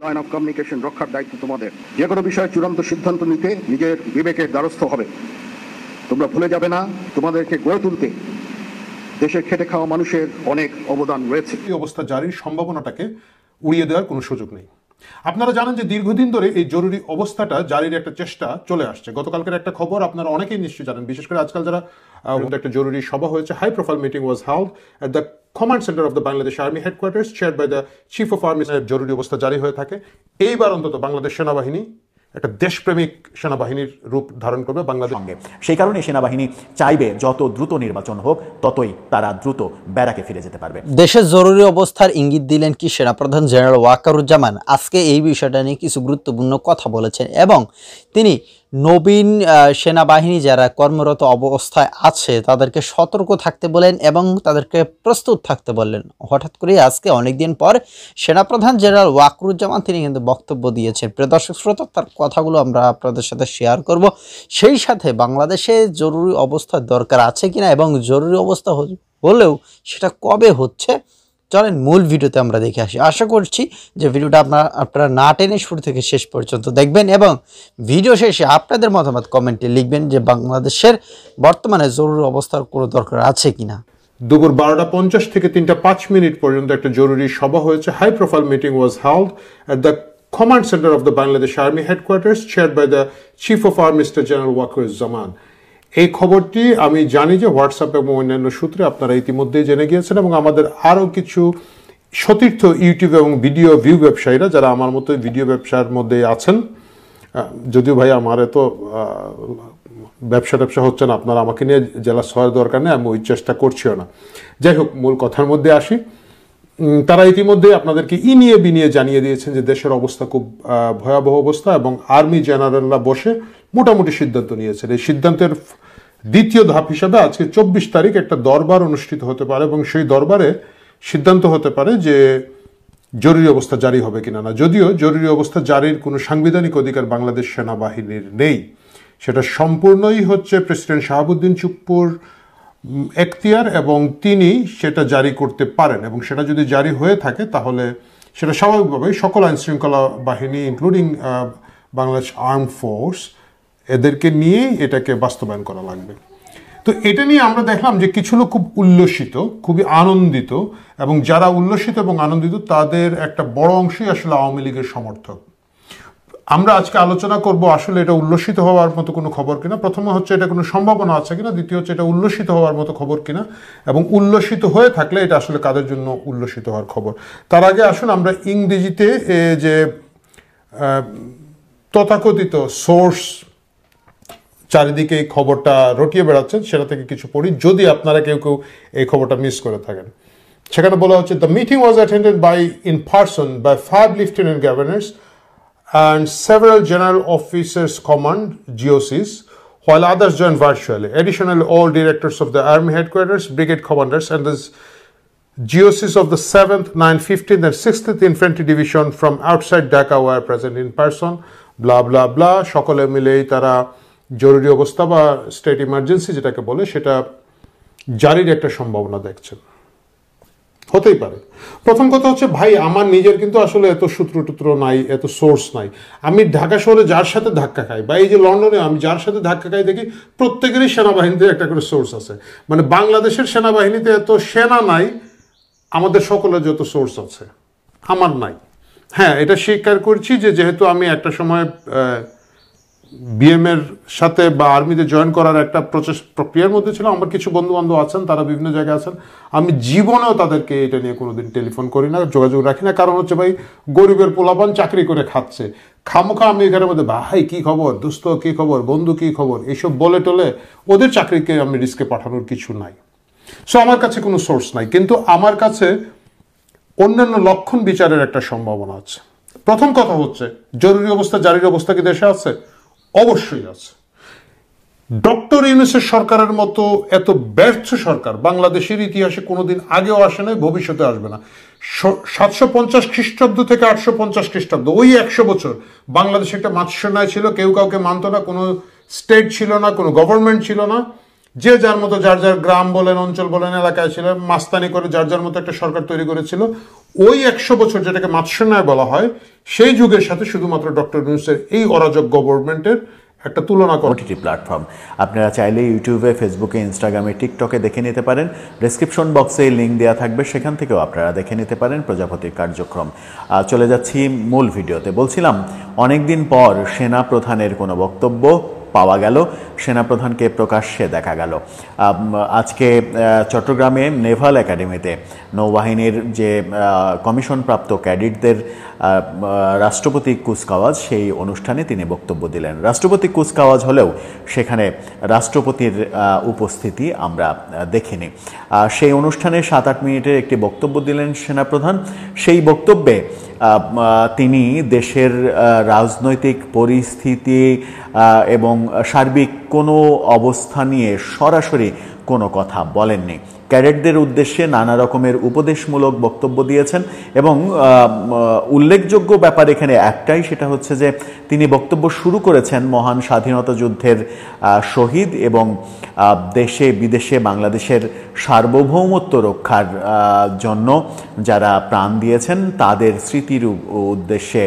Line of communication রক্ষার দায়িত্ব তোমাদের। যে কোনো বিষয়ে চূড়ান্ত সিদ্ধান্ত নিতে নিজের বিবেকের দ্বারস্থ হবে। তোমরা ভুলে যাবে না, তোমাদেরকে গড়ে তুলতে দেশে খেটে খাওয়া মানুষের অনেক অবদান রয়েছে। এই অবস্থা জারির সম্ভাবনাটাকে উড়িয়ে দেওয়ার কোনো সুযোগ নেই। আপনারা জানেন যে দীর্ঘদিন ধরে এই জরুরি অবস্থাটা জারির একটা চেষ্টা চলে আসছে। গতকালকের একটা খবর আপনারা অনেকেই নিশ্চয়ই জানেন, বিশেষ করে আজকাল যারা একটা জরুরি সভা হয়েছে। High profile meeting was held at the command center of the Bangladesh army headquarters, chaired by the chief of army. জরুরি অবস্থা জারি হয়ে থাকে। এইবার অন্তত বাংলাদেশ সেনাবাহিনী একটা দেশপ্রেমিক সেনাবাহিনীর রূপ ধারণ করবে বাংলাদেশ সঙ্গে। সেই কারণে সেনাবাহিনী চাইবে যত দ্রুত নির্বাচন হোক, ততই তারা দ্রুত ব্যারাকে ফিরে যেতে পারবে। দেশের জরুরি অবস্থার ইঙ্গিত দিলেন কি সেনাপ্রধান জেনারেল ওয়াকারুজ্জামান। আজকে এই বিষয়টা নিয়ে কিছু গুরুত্বপূর্ণ কথা বলেছেন এবং তিনি নবীন সেনাবাহিনী যারা কর্মরত অবস্থায় আছে তাদেরকে সতর্ক থাকতে বলেন এবং তাদেরকে প্রস্তুত থাকতে বললেন। হঠাৎ করে আজকে অনেকদিন পর সেনাপ্রধান জেনারেল ওয়াকারুজ্জামান তিনি কিন্তু বক্তব্য দিয়েছেন। প্রিয় দর্শক শ্রোতা, তার কথাগুলো আমরা আপনাদের সাথে শেয়ার করব। সেই সাথে বাংলাদেশে জরুরি অবস্থার দরকার আছে কিনা এবং জরুরি অবস্থা হলেও সেটা কবে হচ্ছে, চলেন মূল ভিডিওতে আমরা দেখে আসি। আশা করছি যে ভিডিওটা আপনারা না টেনে শুরু থেকে শেষ পর্যন্ত দেখবেন এবং ভিডিও শেষে আপনাদের মতামত কমেন্টে লিখবেন যে বাংলাদেশের বর্তমানে জরুরি অবস্থার কোনো দরকার আছে কিনা। দুপুর 12:50 থেকে 3:05 পর্যন্ত একটা জরুরি সভা হয়েছে। High profile meeting was held at the command center of the Bangladesh army headquarters, chaired by the chief of army mister general Wakeruzzaman. এই খবরটি আমি জানি যে হোয়াটসঅ্যাপ এবং অন্যান্য সূত্রে আপনারা ইতিমধ্যেই জেনে গিয়েছেন এবং আমাদের আরও কিছু সতীর্থ ইউটিউব এবং ভিডিও ভিউ ব্যবসায়ীরা যারা আমার মতো ভিডিও ব্যবসার মধ্যে আছেন, যদিও ভাই আমার এত ব্যবসা হচ্ছে না, আপনারা আমাকে নিয়ে জেলা শহরের দরকার নেই, আমি ওই চেষ্টা করছিও না। যাই হোক, মূল কথার মধ্যে আসি। তারা ইতিমধ্যে আপনাদেরকে বিনিয়ে জানিয়ে দিয়েছেন যে দেশের অবস্থা খুব ভয়াবহ অবস্থা এবং আর্মি জেনারেলরা বসে মোটামুটি সিদ্ধান্ত নিয়েছেন। এই সিদ্ধান্তের দ্বিতীয় ধাপ হিসাবে আজকে 24 তারিখ একটা দরবার অনুষ্ঠিত হতে পারে এবং সেই দরবারে সিদ্ধান্ত হতে পারে যে জরুরি অবস্থা জারি হবে কিনা না। যদিও জরুরি অবস্থা জারির কোনো সাংবিধানিক অধিকার বাংলাদেশ সেনাবাহিনীর নেই, সেটা সম্পূর্ণই হচ্ছে প্রেসিডেন্ট শাহাবুদ্দিন চুপ্পুর এখতিয়ার এবং তিনি সেটা জারি করতে পারেন এবং সেটা যদি জারি হয়ে থাকে তাহলে সেটা স্বাভাবিকভাবেই সকল আইনশৃঙ্খলা বাহিনী ইনক্লুডিং বাংলাদেশ আর্ম ফোর্স এদেরকে নিয়েই এটাকে বাস্তবায়ন করা লাগবে। তো এটা নিয়ে আমরা দেখলাম যে কিছু লোক খুব উল্লসিত, খুবই আনন্দিত এবং যারা উল্লসিত এবং আনন্দিত তাদের একটা বড় অংশই আসলে আওয়ামী লীগের সমর্থক। আমরা আজকে আলোচনা করব আসলে এটা উল্লসিত হওয়ার মতো কোনো খবর কিনা, প্রথমে হচ্ছে এটা কোনো সম্ভাবনা আছে কিনা, দ্বিতীয় হচ্ছে এটা উল্লসিত হওয়ার মতো খবর কিনা এবং উল্লসিত হয়ে থাকলে এটা আসলে কাদের জন্য উল্লসিত হওয়ার খবর। তার আগে আসুন আমরা ইংরেজিতে যে তথাকথিত সোর্স চারিদিকে এই খবরটা রটিয়ে বেড়াচ্ছেন সেটা থেকে কিছু পড়ি, যদি আপনারা কেউ এই খবরটা মিস করে থাকেন। সেখানে বলা হচ্ছে, the meeting was attended by in person by 5 lieutenant governors and several general officers command GOCs, while others joined virtually. Additionally, all directors of the Army headquarters, brigade commanders, and the GOCs of the 7th, 9th, 15th, and 60th Infantry Division from outside Dhaka were present in person. Blah blah blah. সকলে মিলেই তারা জরুরি অবস্থা বা state emergency যেটাকে বলে সেটা জারির একটা সম্ভাবনা দেখছেন। হতেই পারে। প্রথম কথা হচ্ছে, ভাই আমার নিজের কিন্তু আসলে এত সূত্র নাই, এত সোর্স নাই। আমি ঢাকা শহরে যার সাথে ধাক্কা খাই বা এই যে লন্ডনে আমি যার সাথে ধাক্কা খাই দেখি প্রত্যেকেরই সেনাবাহিনীতে একটা করে সোর্স আছে। মানে বাংলাদেশের সেনাবাহিনীতে এত সেনা নাই আমাদের সকলের যত সোর্স আছে, আমার নাই। হ্যাঁ, এটা স্বীকার করছি যে যেহেতু আমি একটা সময় বিএম এর সাথে বা আর্মিতে জয়েন করার একটা প্রক্রিয়ার মধ্যে ছিলাম, আমার কিছু বন্ধু বান্ধব আছেন তারা বিভিন্ন জায়গায় আছেন, আমি জীবনেও তাদেরকে এটা নিয়ে কোনোদিন টেলিফোন করি না, যোগাযোগ রাখি না। কারণ হচ্ছে ভাই গরিবের পোলাপান চাকরি করে খাচ্ছে, খামোখা আমি এখানের মধ্যে ভাই কি খবর, দোস্ত কি খবর, বন্ধু কি খবর এইসব বলে টলে ওদের চাকরিকে আমি রিস্কে পাঠানোর কিছু নাই। সো আমার কাছে কোনো সোর্স নাই, কিন্তু আমার কাছে অন্যান্য লক্ষণ বিচারের একটা সম্ভাবনা আছে। প্রথম কথা হচ্ছে, জরুরি অবস্থা জারির অবস্থা কি দেশে আছে? অবশ্যই আছে। ডক্টর ইউনূসের সরকারের মতো এত ব্যর্থ সরকার বাংলাদেশের ইতিহাসে কোনোদিন আগেও আসে নাই, ভবিষ্যতে আসবে না। 750 খ্রিস্টাব্দ থেকে 850 খ্রিস্টাব্দ, ওই 100 বছর বাংলাদেশে একটা মাতৃসেনায় ছিল, কেউ কাউকে মানত না, কোনো স্টেট ছিল না, কোনো গভর্নমেন্ট ছিল না। যে যার মতো যার যার গ্রাম বলেন, অঞ্চল বলেন, এলাকায় ছিল, মাস্তানি করে যার যার মতো একটা সরকার তৈরি করেছিল। ওই 100 বছর যেটাকে মাৎস্যন্যায় বলা হয়, সেই যুগের সাথে শুধুমাত্র ডক্টর ইউনূসের এই অরাজক গভর্নমেন্টের একটা তুলনা করে। ওটিটি প্ল্যাটফর্ম আপনারা চাইলে ইউটিউবে, ফেসবুকে, ইনস্টাগ্রামে, টিকটকে দেখে নিতে পারেন। ডেসক্রিপশন বক্সে লিঙ্ক দেওয়া থাকবে, সেখান থেকেও আপনারা দেখে নিতে পারেন প্রজাপতির কার্যক্রম। চলে যাচ্ছি মূল ভিডিওতে। বলছিলাম অনেকদিন পর সেনা প্রধানের কোনো বক্তব্য পাওয়া গেল, সেনাপ্রধানকে প্রকাশ্যে দেখা গেল। আজকে চট্টগ্রামে নেভাল একাডেমিতে নৌবাহিনীর যে কমিশনপ্রাপ্ত ক্যাডেটদের রাষ্ট্রপতি কুচকাওয়াজ, সেই অনুষ্ঠানে তিনি বক্তব্য দিলেন। রাষ্ট্রপতি কুচকাওয়াজ হলেও সেখানে রাষ্ট্রপতির উপস্থিতি আমরা দেখিনি। সেই অনুষ্ঠানে 7-8 মিনিটের একটি বক্তব্য দিলেন সেনাপ্রধান। সেই বক্তব্যে তিনি দেশের রাজনৈতিক পরিস্থিতি এবং সার্বিক কোনো অবস্থা নিয়ে সরাসরি কোনো কথা বলেননি। ক্যাডেটদের উদ্দেশ্যে নানা রকমের উপদেশমূলক বক্তব্য দিয়েছেন এবং উল্লেখযোগ্য ব্যাপার এখানে একটাই, সেটা হচ্ছে যে তিনি বক্তব্য শুরু করেছেন মহান স্বাধীনতা যুদ্ধের শহীদ এবং দেশে বিদেশে বাংলাদেশের সার্বভৌমত্ব রক্ষার জন্য যারা প্রাণ দিয়েছেন তাদের স্মৃতির উদ্দেশ্যে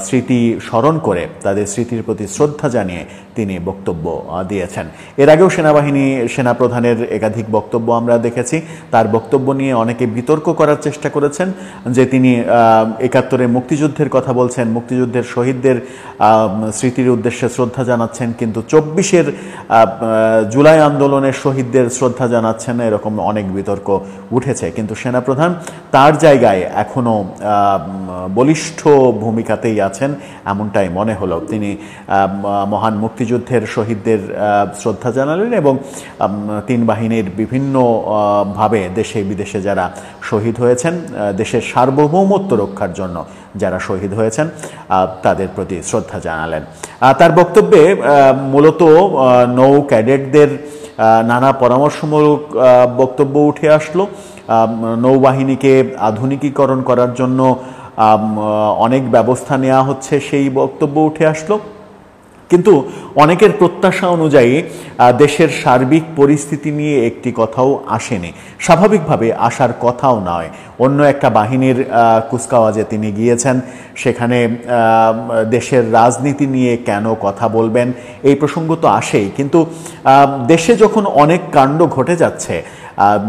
স্মৃতি স্মরণ করে তাদের স্মৃতির প্রতি শ্রদ্ধা জানিয়ে তিনি বক্তব্য দিয়েছেন। এর আগেও সেনাপ্রধানের একাধিক বক্তব্য আমরা দেখেছি। তার বক্তব্য নিয়ে অনেকে বিতর্ক করার চেষ্টা করেছেন যে তিনি ৭১-এর মুক্তিযুদ্ধের কথা বলছেন, মুক্তিযুদ্ধের শহীদদের স্মৃতির উদ্দেশ্যে শ্রদ্ধা জানাচ্ছেন, কিন্তু ২৪-এর জুলাই আন্দোলনের শহীদদের শ্রদ্ধা জানাচ্ছেন, এরকম অনেক বিতর্ক উঠেছে। কিন্তু সেনাপ্রধান তার জায়গায় এখনও বলিষ্ঠ ভূমিকাতেই আছেন এমনটাই মনে হলো। তিনি মহান মুক্তিযুদ্ধের শহীদদের শ্রদ্ধা জানালেন এবং 3 বাহিনীর বিভিন্নভাবে দেশে বিদেশে যারা শহীদ হয়েছেন, দেশের সার্বভৌমত্ব রক্ষার জন্য যারা শহীদ হয়েছেন তাদের প্রতি শ্রদ্ধা জানালেন। তার বক্তব্যে মূলত নৌ ক্যাডেটদের নানা পরামর্শমূলক বক্তব্য উঠে আসলো। নৌবাহিনীকে আধুনিকীকরণ করার জন্য অনেক ব্যবস্থা নেওয়া হচ্ছে, সেই বক্তব্য উঠে আসলো। কিন্তু অনেকের প্রত্যাশা অনুযায়ী দেশের সার্বিক পরিস্থিতি নিয়ে একটি কথাও আসেনি, স্বাভাবিকভাবে আসার কথাও নয়। অন্য একটা বাহিনীর কুচকাওয়াজে তিনি গিয়েছেন, সেখানে দেশের রাজনীতি নিয়ে কেন কথা বলবেন এই প্রসঙ্গ তো আসেই। কিন্তু দেশে যখন অনেক কাণ্ড ঘটে যাচ্ছে,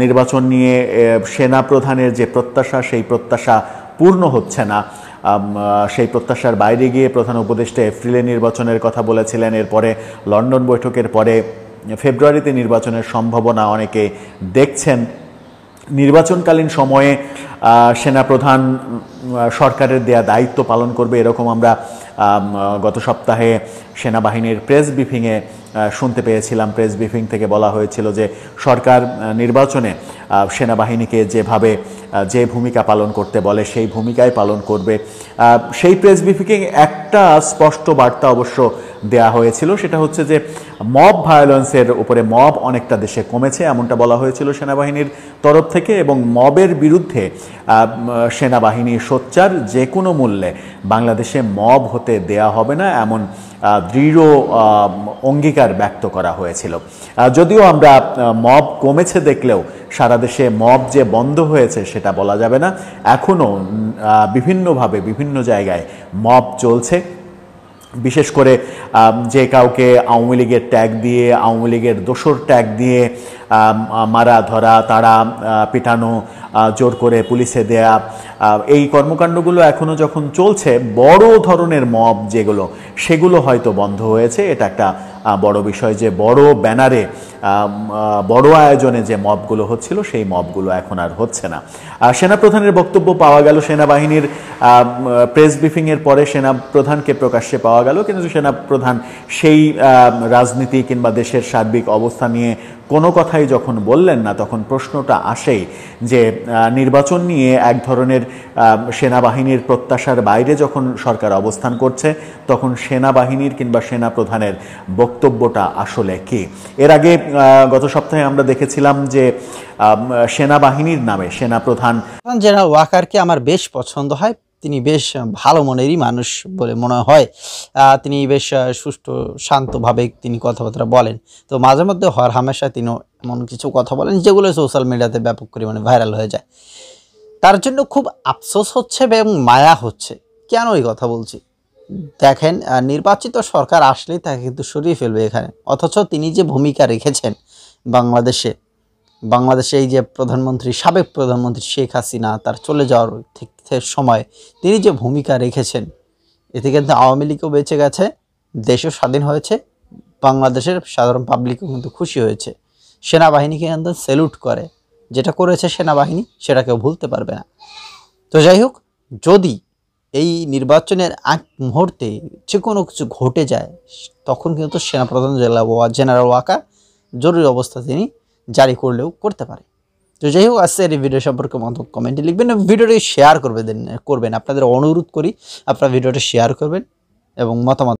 নির্বাচন নিয়ে সেনাপ্রধানের যে প্রত্যাশা, সেই প্রত্যাশা পূর্ণ হচ্ছে না। সেই প্রত্যাশার বাইরে গিয়ে প্রধান উপদেষ্টা এপ্রিলে নির্বাচনের কথা বলেছিলেন। এরপরে লন্ডন বৈঠকের পরে ফেব্রুয়ারিতে নির্বাচনের সম্ভাবনা অনেকে দেখছেন। নির্বাচনকালীন সময়ে সেনাপ্রধান সরকারের দেয়া দায়িত্ব পালন করবে, এরকম আমরা গত সপ্তাহে সেনাবাহিনীর প্রেস ব্রিফিংয়ে শুনতে পেয়েছিলাম। প্রেস ব্রিফিং থেকে বলা হয়েছিল যে সরকার নির্বাচনে সেনাবাহিনীকে যেভাবে যে ভূমিকা পালন করতে বলে সেই ভূমিকায় পালন করবে। সেই প্রেস ব্রিফিংয়ে একটা স্পষ্ট বার্তা অবশ্য দেয়া হয়েছিল, সেটা হচ্ছে যে মব ভায়োলেন্সের উপরে মব অনেকটা দেশে কমেছে, এমনটা বলা হয়েছিল সেনাবাহিনীর তরফ থেকে, এবং মবের বিরুদ্ধে সেনাবাহিনী সোচ্চার, যে কোনো মূল্যে বাংলাদেশে মব হতে দেয়া হবে না, এমন দৃঢ় অঙ্গীকার ব্যক্ত করা হয়েছিল। যদিও আমরা মব কমেছে দেখলেও সারা দেশে মব যে বন্ধ হয়েছে সেটা বলা যাবে না। এখনও বিভিন্নভাবে বিভিন্ন জায়গায় মব চলছে। বিশেষ করে যে কাউকে আওয়ামী লীগের ট্যাগ দিয়ে, আওয়ামী লীগের দোসর ট্যাগ দিয়ে মারা ধরা, তারা পিটানো, জোর করে পুলিশে দেয়া, এই কর্মকাণ্ডগুলো এখনও যখন চলছে, বড় ধরনের মব যেগুলো, সেগুলো হয়তো বন্ধ হয়েছে। এটা একটা বড় বিষয় যে বড় ব্যানারে বড় আয়োজনে যে মবগুলো হচ্ছিল সেই মবগুলো এখন আর হচ্ছে না। সেনাপ্রধানের বক্তব্য পাওয়া গেল, সেনাবাহিনীর প্রেস ব্রিফিংয়ের পরে সেনাপ্রধানকে প্রকাশ্যে পাওয়া গেল, কিন্তু সেনাপ্রধান সেই রাজনীতি কিংবা দেশের সার্বিক অবস্থা নিয়ে কোনো কথাই যখন বললেন না, তখন প্রশ্নটা আসেই যে নির্বাচন নিয়ে এক ধরনের সেনাবাহিনীর প্রত্যাশার বাইরে যখন সরকার অবস্থান করছে, তখন সেনাবাহিনীর কিংবা সেনাপ্রধানের বক্তব্যটা আসলে কি? এর আগে গত সপ্তাহে আমরা দেখেছিলাম যে সেনাবাহিনীর নামে সেনাপ্রধান জেনারেল ওয়াকারকে আমার বেশ পছন্দ হয়। তিনি বেশ ভালো মনেরই মানুষ বলে মনে হয়। তিনি বেশ সুষ্ঠু শান্তভাবে তিনি কথাবার্তা বলেন। তো মাঝে মধ্যে হর হামেশা তিনি এমন কিছু কথা বলেন যেগুলো সোশ্যাল মিডিয়াতে ব্যাপক পরিমাণে ভাইরাল হয়ে যায়। তার জন্য খুব আফসোস হচ্ছে এবং মায়া হচ্ছে। কেন এই কথা বলছি? দেখেন, নির্বাচিত সরকার আসলেই তাকে কিন্তু সরিয়ে ফেলবে এখানে, অথচ তিনি যে ভূমিকা রেখেছেন বাংলাদেশে এই যে প্রধানমন্ত্রী, সাবেক প্রধানমন্ত্রী শেখ হাসিনা তার চলে যাওয়ার ঠিক সময় তিনি যে ভূমিকা রেখেছেন, এতে কিন্তু আওয়ামী লীগও বেঁচে গেছে, দেশও স্বাধীন হয়েছে, বাংলাদেশের সাধারণ পাবলিকও কিন্তু খুশি হয়েছে। সেনাবাহিনীকে কিন্তু স্যালুট করে, যেটা করেছে সেনাবাহিনী সেটা কেউ ভুলতে পারবে না। তো যাই হোক, যদি এই নির্বাচনের আগ মুহূর্তে যে কোনো কিছু ঘটে যায়, তখন কিন্তু সেনাপ্রধান জেনারেল ওয়াকার জরুরি অবস্থা তিনি জারি করলেও করতে পারে। তো যাই হোক, আজকের এই ভিডিও সম্পর্কে মন্তব্য কমেন্টে লিখবেন, ভিডিওটি শেয়ার করবেন। আপনাদের অনুরোধ করি আপনারা ভিডিওটি শেয়ার করবেন এবং মতামত